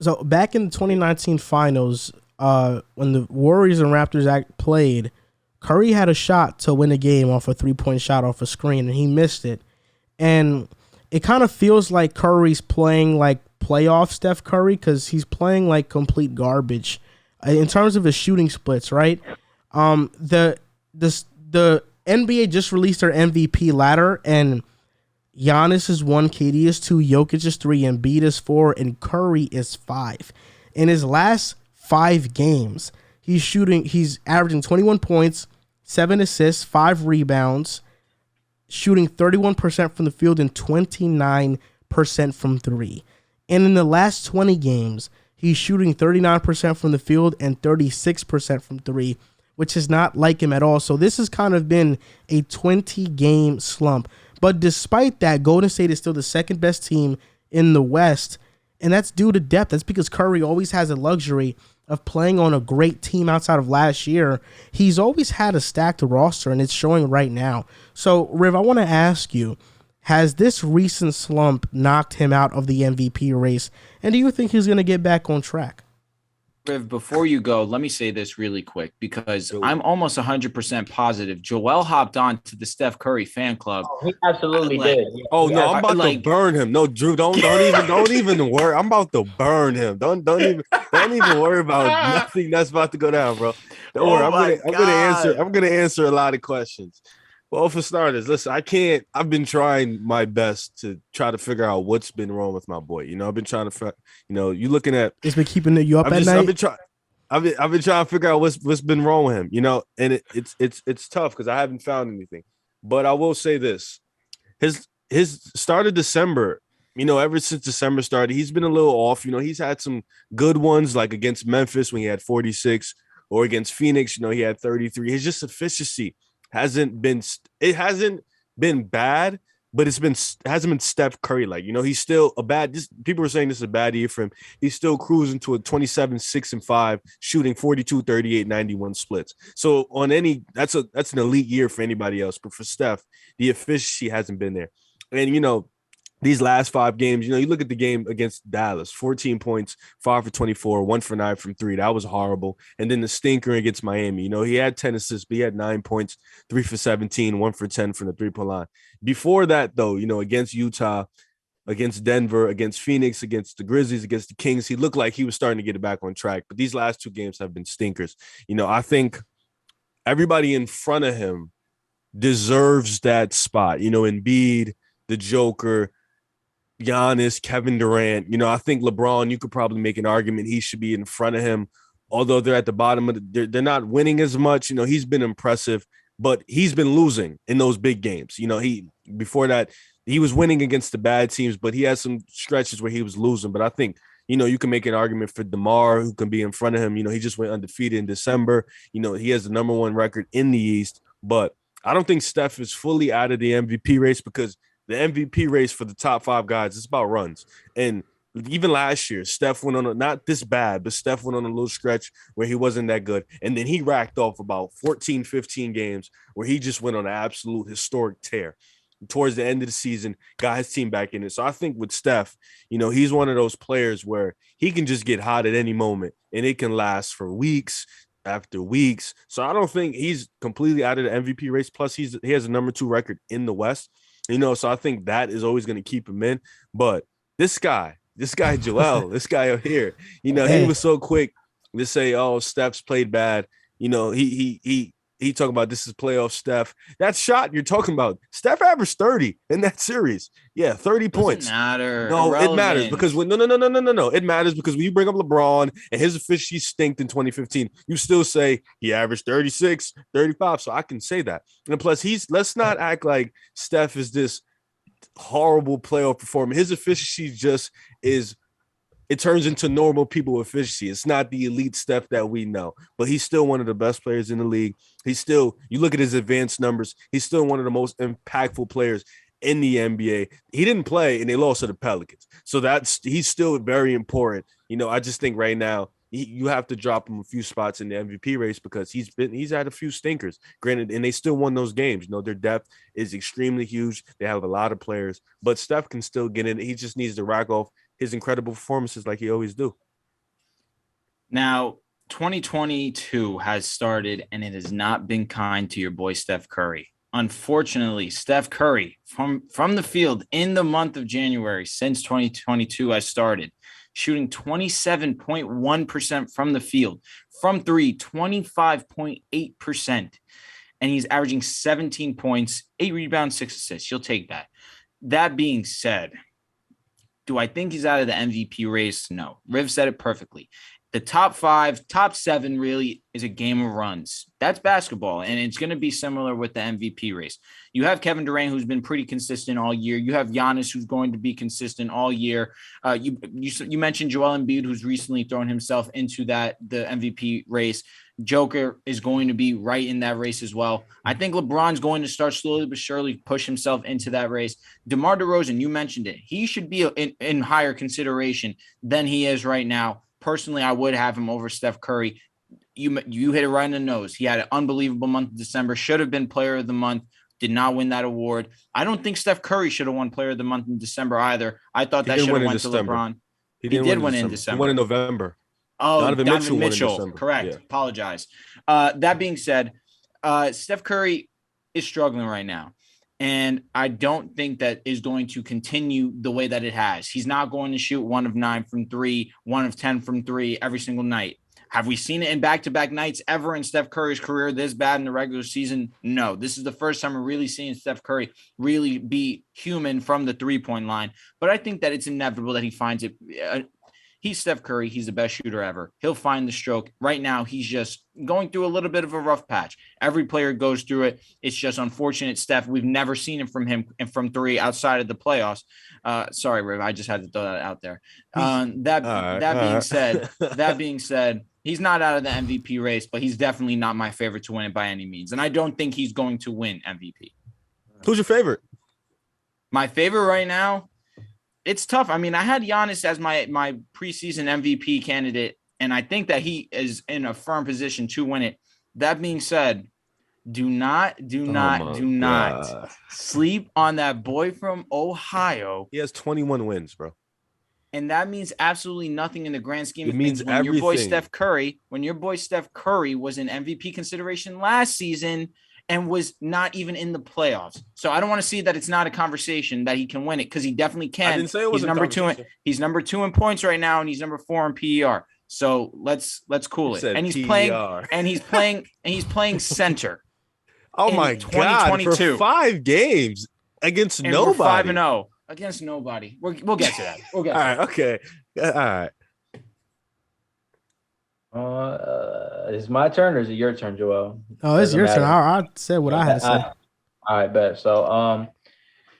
So back in the 2019 finals, when the Warriors and Raptors played, Curry had a shot to win a game off a 3-point shot off a screen, and he missed it. And it kind of feels like Curry's playing like playoff Steph Curry because he's playing like complete garbage in terms of his shooting splits. Right? The NBA just released their MVP ladder, and Giannis is one, KD is two, Jokic is three, Embiid is four, and Curry is five. In his last 5 games, he's averaging 21 points, 7 assists, 5 rebounds, shooting 31% from the field and 29% from three. And in the last 20 games, he's shooting 39% from the field and 36% from three, which is not like him at all. So this has kind of been a 20-game slump. But despite that, Golden State is still the second best team in the West, and that's due to depth. That's because Curry always has a luxury of playing on a great team outside of last year. He's always had a stacked roster, and it's showing right now. So, Riv, I want to ask you, has this recent slump knocked him out of the MVP race, and do you think he's going to get back on track? Riv, before you go, let me say this really quick because I'm almost 100% positive Joel hopped on to the Steph Curry fan club. Oh, he absolutely Like, did. Oh no, I'm about to burn him. No, Drew, don't even worry. I'm about to burn him. Don't even worry about nothing that's about to go down, bro. Don't worry. I'm gonna answer a lot of questions. Well, for starters, listen, I've been trying my best to try to figure out what's been wrong with my boy. I've been trying to, you looking at. It's been keeping you up at night. I've been trying to figure out what's been wrong with him. And it's tough because I haven't found anything. But I will say this: his start of December. Ever since December started, he's been a little off. He's had some good ones, like against Memphis when he had 46, or against Phoenix. He had 33. His just efficiency hasn't been bad, but hasn't been Steph Curry like. He's still people are saying this is a bad year for him. He's still cruising to a 27, 6 and 5, shooting 42, 38, 91 splits. So that's an elite year for anybody else, but for Steph, the efficiency hasn't been there. And these last 5 games, you look at the game against Dallas, 14 points, 5 for 24, 1 for 9 from 3. That was horrible. And then the stinker against Miami, he had 10 assists, but he had 9 points, 3 for 17, 1 for 10 from the 3-point line. Before that, though, against Utah, against Denver, against Phoenix, against the Grizzlies, against the Kings, he looked like he was starting to get it back on track. But these last 2 games have been stinkers. I think everybody in front of him deserves that spot. Embiid, the Joker, Giannis, Kevin Durant. I think LeBron, you could probably make an argument he should be in front of him, although they're at the bottom of they're not winning as much. He's been impressive, but he's been losing in those big games. Before that, he was winning against the bad teams, but he had some stretches where he was losing. But I think, you can make an argument for DeMar, who can be in front of him. He just went undefeated in December. He has the number 1 record in the East, but I don't think Steph is fully out of the MVP race because the MVP race for the top 5 guys, it's about runs. And even last year, Steph went on not this bad, but Steph went on a little stretch where he wasn't that good. And then he racked off about 14, 15 games where he just went on an absolute historic tear. Towards the end of the season, got his team back in it. So I think with Steph, he's one of those players where he can just get hot at any moment and it can last for weeks after weeks. So I don't think he's completely out of the MVP race. Plus, he has a number 2 record in the West. So I think that is always going to keep him in. But this guy, Joel, this guy up here, he was so quick to say, "Oh, Steph's played bad." He talking about this is playoff Steph. That shot you're talking about, Steph averaged 30 in that series. Yeah, 30 points. Doesn't matter. No, Irrelevant. it matters because no. It matters because when you bring up LeBron and his efficiency stinked in 2015, you still say he averaged 36, 35. So I can say that. And plus, let's not act like Steph is this horrible playoff performer. His efficiency just is. It turns into normal people efficiency. It's not the elite Steph that we know, but he's still one of the best players in the league. You look at his advanced numbers, he's still one of the most impactful players in the NBA. He didn't play and they lost to the Pelicans. So he's still very important. I just think right now you have to drop him a few spots in the MVP race because he's had a few stinkers. Granted, and they still won those games. Their depth is extremely huge. They have a lot of players, but Steph can still get in. He just needs to rack off his incredible performances like he always do. Now, 2022 has started and it has not been kind to your boy Steph Curry. Unfortunately, Steph Curry from the field in the month of January since 2022 has started, shooting 27.1% from the field, from three, 25.8%. And he's averaging 17 points, 8 rebounds, 6 assists. You'll take that. That being said, do I think he's out of the MVP race? No. Riv said it perfectly. The top five, top seven really is a game of runs. That's basketball, and it's going to be similar with the MVP race. You have Kevin Durant, who's been pretty consistent all year. You have Giannis, who's going to be consistent all year. You mentioned Joel Embiid, who's recently thrown himself into the MVP race. Joker is going to be right in that race as well. I think LeBron's going to start slowly but surely push himself into that race. DeMar DeRozan, you mentioned it. He should be in higher consideration than he is right now. Personally, I would have him over Steph Curry. You hit it right in the nose. He had an unbelievable month of December. Should have been Player of the Month. Did not win that award. I don't think Steph Curry should have won Player of the Month in December either. I thought that should have went to LeBron. He did win in December. He won in November. Oh, Donovan Mitchell. Correct. Yeah. Apologize. That being said, Steph Curry is struggling right now. And I don't think that is going to continue the way that it has. He's not going to shoot 1 of 9 from 3, 1 of 10 from 3 every single night. Have we seen it in back-to-back nights ever in Steph Curry's career this bad in the regular season? No. This is the first time we're really seeing Steph Curry really be human from the three-point line. But I think that it's inevitable that he finds it. He's Steph Curry. He's the best shooter ever. He'll find the stroke. Right now, he's just going through a little bit of a rough patch. Every player goes through it. It's just unfortunate, Steph. We've never seen it from him and from 3 outside of the playoffs. Sorry, Riv. I just had to throw that out there. That being said, he's not out of the MVP race, but he's definitely not my favorite to win it by any means. And I don't think he's going to win MVP. Who's your favorite? My favorite right now? It's tough. I mean, I had Giannis as my preseason MVP candidate, and I think that he is in a firm position to win it. That being said, do not sleep on that boy from Ohio. He has 21 wins, bro. And that means absolutely nothing in the grand scheme of things. When your boy Steph Curry was in MVP consideration last season and was not even in the playoffs. So I don't want to see that it's not a conversation that he can win it, because he definitely can. I didn't say it was he's number 2 in points right now, and he's number 4 in PER. So let's cool it. And he's playing center. Oh my God! For 5 games against nobody. 5-0 against nobody. We'll get to that. All right. Okay. All right. Is it my turn or is it your turn, Joel? Oh, it's your turn. I said what I had to say. All right, bet. So,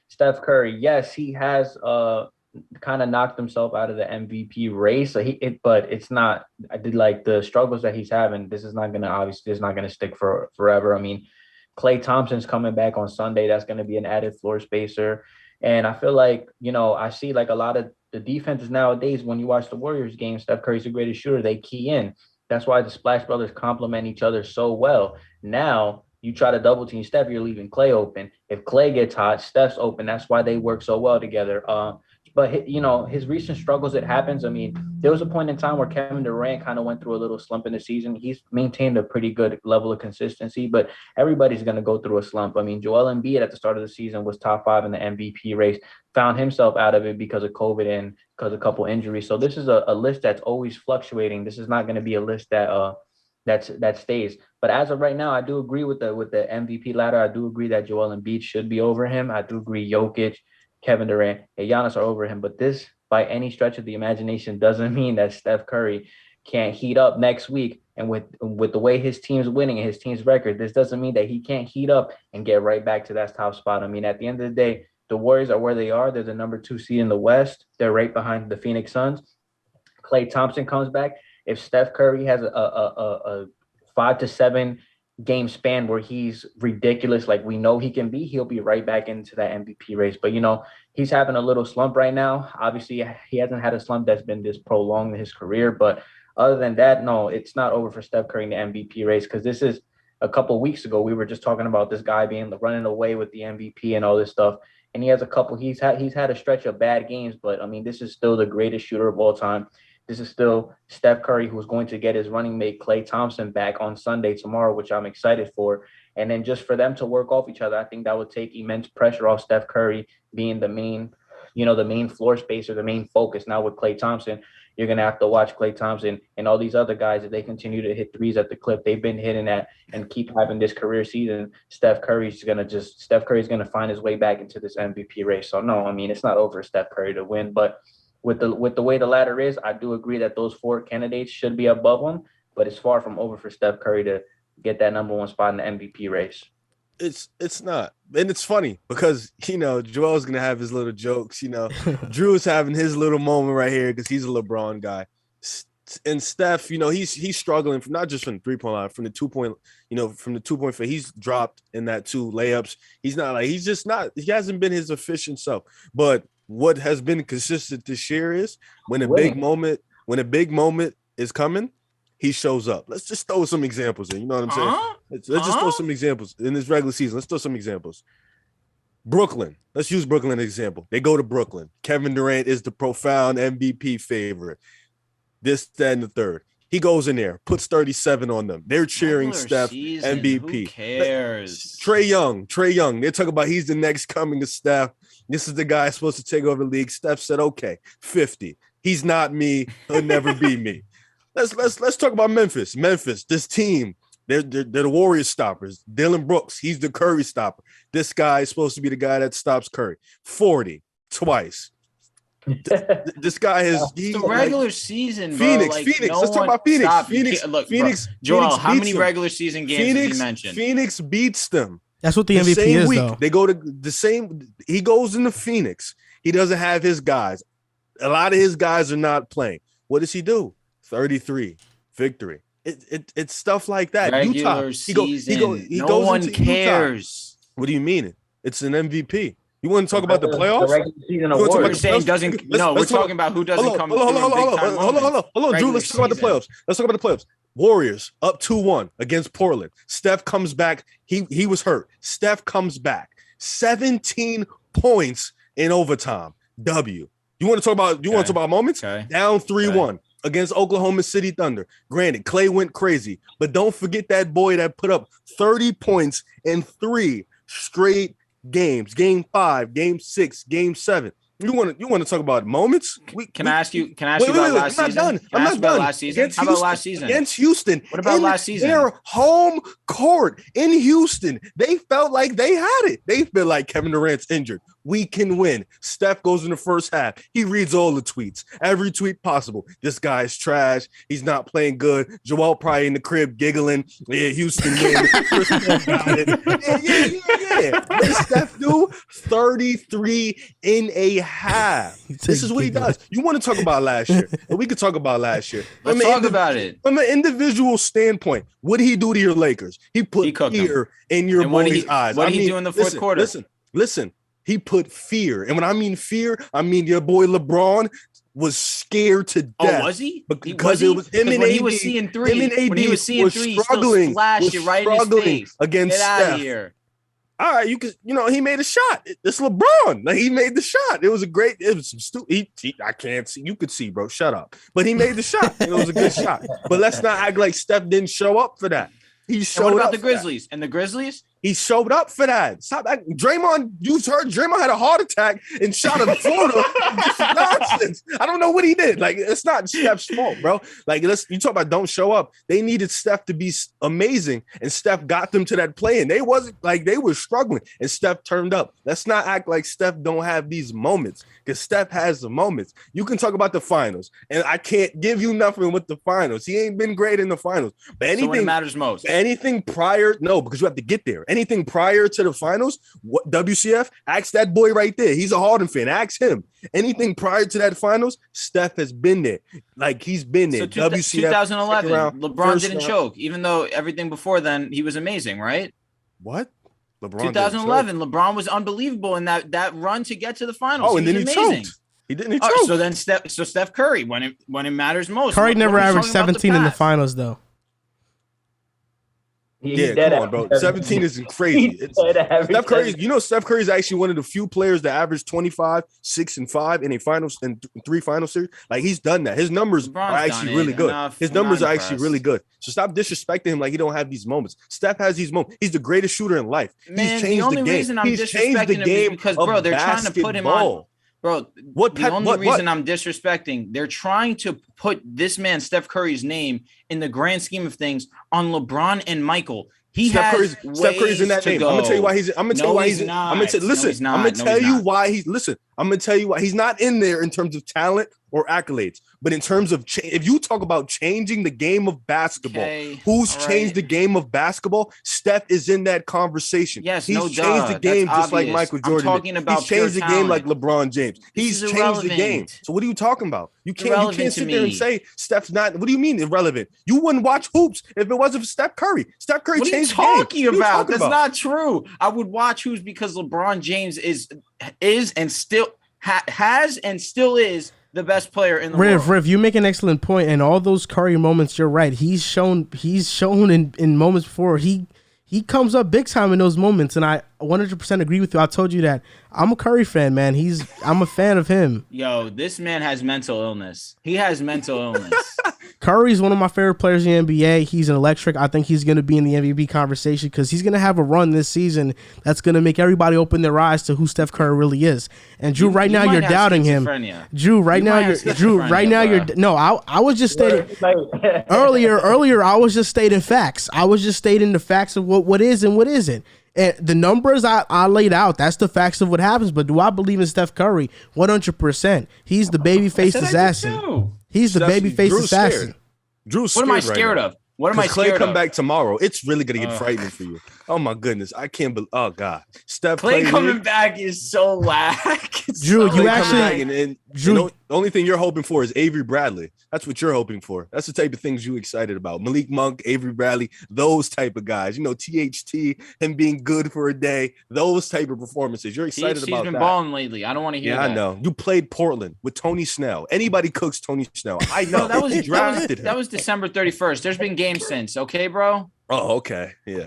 Steph Curry, yes, he has kind of knocked himself out of the MVP race. So but it's not. I did like the struggles that he's having. This is not gonna stick for forever. I mean, Klay Thompson's coming back on Sunday. That's gonna be an added floor spacer. And I feel like, I see like a lot of the defenses nowadays, when you watch the Warriors game, Steph Curry's the greatest shooter. They key in. That's why the Splash Brothers complement each other so well. Now you try to double team Steph, you're leaving Klay open. If Klay gets hot, Steph's open. That's why they work so well together. But his recent struggles, it happens. I mean, there was a point in time where Kevin Durant kind of went through a little slump in the season. He's maintained a pretty good level of consistency, but everybody's going to go through a slump. I mean, Joel Embiid at the start of the season was top 5 in the MVP race, found himself out of it because of COVID and because of a couple injuries. So this is a list that's always fluctuating. This is not going to be a list that stays. But as of right now, I do agree with the MVP ladder. I do agree that Joel Embiid should be over him. I do agree Jokic, Kevin Durant, and Giannis are over him. But this, by any stretch of the imagination, doesn't mean that Steph Curry can't heat up next week. And with the way his team's winning and his team's record, this doesn't mean that he can't heat up and get right back to that top spot. I mean, at the end of the day, the Warriors are where they are. They're the number 2 seed in the West. They're right behind the Phoenix Suns. Klay Thompson comes back. If Steph Curry has a 5 to 7 game span where he's ridiculous, like we know he can be, he'll be right back into that MVP race. But, he's having a little slump right now. Obviously, he hasn't had a slump that's been this prolonged in his career. But other than that, no, it's not over for Steph Curry in the MVP race, because this is a couple of weeks ago. We were just talking about this guy running away with the MVP and all this stuff. And he has he's had a stretch of bad games, but I mean, this is still the greatest shooter of all time. this is still Steph Curry, who's going to get his running mate Klay Thompson back on Sunday tomorrow, which I'm excited for. And then just for them to work off each other, I think that would take immense pressure off Steph Curry being the main floor spacer, the main focus. Now with Klay Thompson, you're going to have to watch Klay Thompson and all these other guys, if they continue to hit threes at the clip they've been hitting at and keep having this career season. Steph Curry's going to find his way back into this MVP race. So no, I mean, it's not over Steph Curry to win, but with the way the ladder is, I do agree that those 4 candidates should be above him, but it's far from over for Steph Curry to get that number 1 spot in the MVP race. It's not. And it's funny because, Joel's going to have his little jokes, Drew's having his little moment right here because he's a LeBron guy. And Steph, he's struggling from not just from the 3-point line, from the 2-point, from the 2-point field. He's dropped in that 2 layups. He hasn't been his efficient self. But what has been consistent this year is when a big moment is coming, he shows up. Let's just throw some examples in. You know what I'm saying? Let's just throw some examples in this regular season. Let's throw some examples. Brooklyn. Let's use Brooklyn as an example. They go to Brooklyn. Kevin Durant is the profound MVP favorite. This, that, and the third. He goes in there, puts 37 on them. They're cheering Steph MVP. Who cares? Trae Young. They're talking about he's the next coming of Steph. This is the guy supposed to take over the league. Steph said, okay, 50. He's not me. He'll never be me. Let's talk about Memphis. This team, they're the Warriors stoppers. Dylan Brooks, he's the Curry stopper. This guy is supposed to be the guy that stops Curry. 40 twice. This guy is the regular season, bro. Phoenix. Let's talk about Phoenix. Stop. Phoenix. Joel, Phoenix how many them. regular season games did you mention? Phoenix beats them. That's what the MVP is, week, though. They go to the same. He goes into Phoenix. He doesn't have his guys. A lot of his guys are not playing. What does he do? 33 victory. It's stuff like that. Regular Utah. season. He no goes one into cares. Utah. What do you mean? It's an MVP. You want to talk about the playoffs? The regular season award. We're saying doesn't. We're talking about who doesn't come. Hold on, Drew. Let's talk about the playoffs. Warriors up 2-1 against Portland. Steph comes back. He was hurt. Steph comes back. 17 points in overtime. W. You want to talk about moments? Okay. Down 3-1 against Oklahoma City Thunder. Granted, Klay went crazy, but don't forget that boy that put up 30 points in 3 straight games. Game 5, game 6, game 7. You want to talk about moments? Can I ask you about last season? I'm not done. Last season? How about last season? Against Houston. What about last season? Their home court in Houston. They felt like they had it. They feel like Kevin Durant's injured. We can win. Steph goes in the first half. He reads all the tweets. Every tweet possible. This guy's trash. He's not playing good. Joel probably in the crib giggling. Yeah, Houston win. Yeah. What does Steph do? 33 in a half. This is what he does. You want to talk about last year? We could talk about last year. Let's talk about it. From an individual standpoint, what did he do to your Lakers? He put fear in your boys' eyes. What did he do in the fourth quarter? Listen. He put fear. And when I mean fear, I mean your boy LeBron was scared to death. Oh, was he? Because it was him and AD. When he was seeing three, he struggling, flashed it right in his face. Against Get out Steph. of here. All right, he made a shot. It's LeBron. Like, he made the shot. It was some stupid. I can't see. You could see, bro. Shut up. But he made the shot. It was a good shot. But let's not act like Steph didn't show up for that. He showed up. What about the Grizzlies? And the Grizzlies? He showed up for that. Stop that. Draymond, you heard Draymond had a heart attack and shot a photo. Nonsense. I don't know what he did. Like, it's not Steph's fault, bro. Like, you talk about don't show up. They needed Steph to be amazing, and Steph got them to that play, and they were struggling, and Steph turned up. Let's not act like Steph don't have these moments, because Steph has the moments. You can talk about the finals, and I can't give you nothing with the finals. He ain't been great in the finals. But anything when it matters most. Anything prior, no, because you have to get there. Anything prior to the finals, what WCF? Ask that boy right there. He's a Harden fan. Ask him. Anything prior to that finals, Steph has been there. Like, he's been there. So WCF 2011, round, LeBron didn't choke, even though everything before then he was amazing, right? What? LeBron 2011, LeBron was unbelievable in that run to get to the finals. Oh, and then he amazing. choked. He didn't choke. So then Steph Curry, when it matters most. Curry never averaged 17 in the finals, though. He's Come on, bro. 17 is crazy. Steph Curry, Steph Curry is actually one of the few players that averaged 25, 6, and 5 in a finals and 3 final series. Like, he's done that. His numbers are actually really good. His numbers are actually really good. So stop disrespecting him like he don't have these moments. Steph has these moments. He's the greatest shooter in life. He's changed the game. He's changed the game because, bro, they're trying to put him on. Bro, the only reason I'm disrespecting, they're trying to put this man, Steph Curry's name, in the grand scheme of things on LeBron and Michael. Steph Curry's in that name. I'm gonna tell you why he's. I'm gonna tell you why he's. I'm gonna tell you why he's. Listen, I'm gonna tell you why he's not in there in terms of talent or accolades, but in terms of if you talk about changing the game of basketball, who's changed the game of basketball? Steph is in that conversation. Yes, he's changed the game just like Michael Jordan. He's changed the game like LeBron James. He's changed the game. So what are you talking about? You can't sit there and say Steph's not. What do you mean irrelevant? You wouldn't watch hoops if it wasn't for Steph Curry. Steph Curry changed the game. What are you talking about? That's not true. I would watch hoops because LeBron James is and still has and still is the best player in the world. Riv, you make an excellent point, and all those Curry moments, you're right. He's shown in moments before. He comes up big time in those moments, and I 100% agree with you. I told you that I'm a Curry fan, man. I'm a fan of him. Yo, this man has mental illness. He has mental illness. Curry's one of my favorite players in the NBA. He's an electric. I think he's going to be in the MVP conversation because he's going to have a run this season that's going to make everybody open their eyes to who Steph Curry really is. And Drew, right now you're doubting him. Drew, right now you're. No, I was just stating earlier. I was just stating facts. I was just stating the facts of what is and what isn't. And the numbers I laid out, that's the facts of what happens. But do I believe in Steph Curry? 100%. He's the babyface assassin. He's the babyface assassin. Drew's what am I scared of? What am I scared of? Clay come back tomorrow. It's really gonna get frightening for you. Oh my goodness, I can't believe. Oh God, Steph Clay coming back is so whack. Drew, you actually. Drew, the only thing you're hoping for is Avery Bradley. That's what you're hoping for. That's the type of things you excited about. Malik Monk, Avery Bradley, those type of guys. THT, him being good for a day. Those type of performances. You're excited about that. He's been balling lately. I don't want to hear that. Yeah, I know. You played Portland with Tony Snell. Anybody cooks Tony Snell. I know. That was December 31st. There's been games since. Okay, bro. Oh, okay. Yeah.